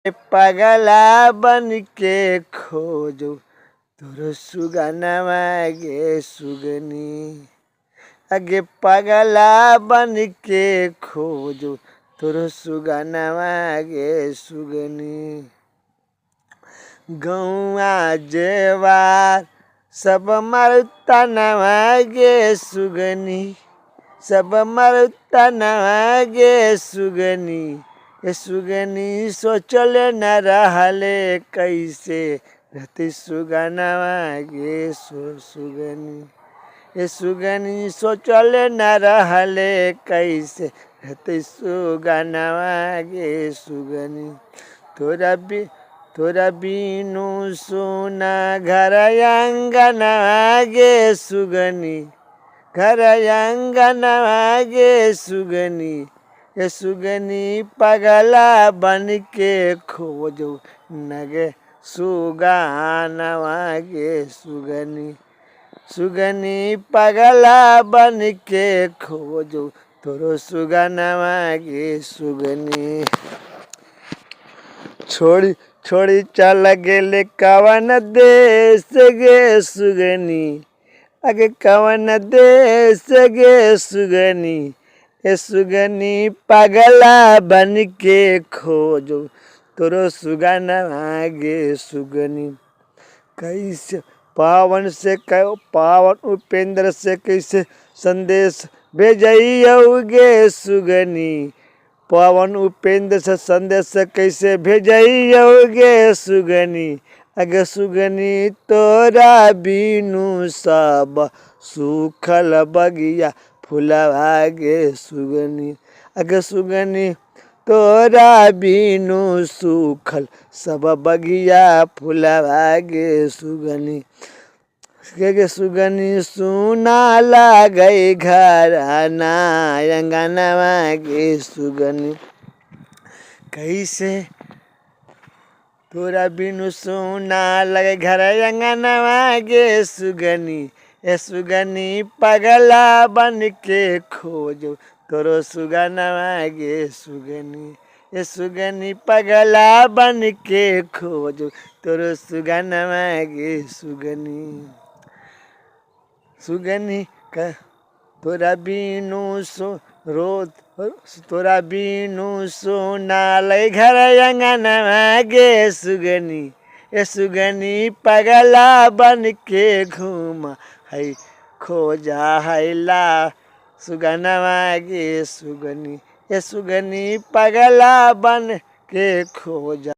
पगला बन के खोजो तोर सुगनवा गे सुगनी। अगे पगला बन के खोजो तोर सुगनवा गे सुगनी। गौआ जेवार सब मरतनवा गे सुगनी, सब मरतनवा गे सुगनी। ये सुगनी सोचल न रहले कैसे रहते सुगनवा गे सुगनी। ये सुगनी सोचल न रहले कैसे रहते सुगनवा गे सुगनी। तोरा बिनु सुना घर आंगनवा गे सुगनी, घर आंगनवा गे सुगनी। ये सुगनी पगला बन के खोजो नगे सुगनवा गे सुगनी। सुगनी पगला बन के खोजो तोरो सुगनवा गे सुगनी। छोड़ी चल गेले कवन देश गे सुगनी, अगे कवन देश गे सुगनी। ये सुगनी पगला बन के खोजो तोरो सुगनवा गे सुगनी। कैसे पावन उपेंद्र से कैसे संदेश भेजइयो गे सुगनी। पावन उपेंद्र से संदेश कैसे भेजइयो गे सुगनी। अगे सुगनी तोरा बिनु सब सुखल बगिया फुलवा गे सुगनी। अगे सुगनी तोरा बिनु सुखल सब बगिया फुलवा गे सुगनी। गे सुगनी सुना लागई घर आंगनवा गे सुगनी। कैसे तोरा बिनु सुना लगे घर आंगनवा गे सुगनी। ए सुगनी पगला बन के खोजो तोरो सुगनवा गे सुगनी। ये सुगनी पगला बन के खोजो तोरो सुगनवा गे सुगनी। सुगनी तोरा बिनु तोरा बिनु सोना लय घर आंगनवा गे सुगनी। ये सुगनी पगला बन के घूमा है खोजा हैला सुगनवा गे सुगनी। ये सुगनी पगला बन के खोजा।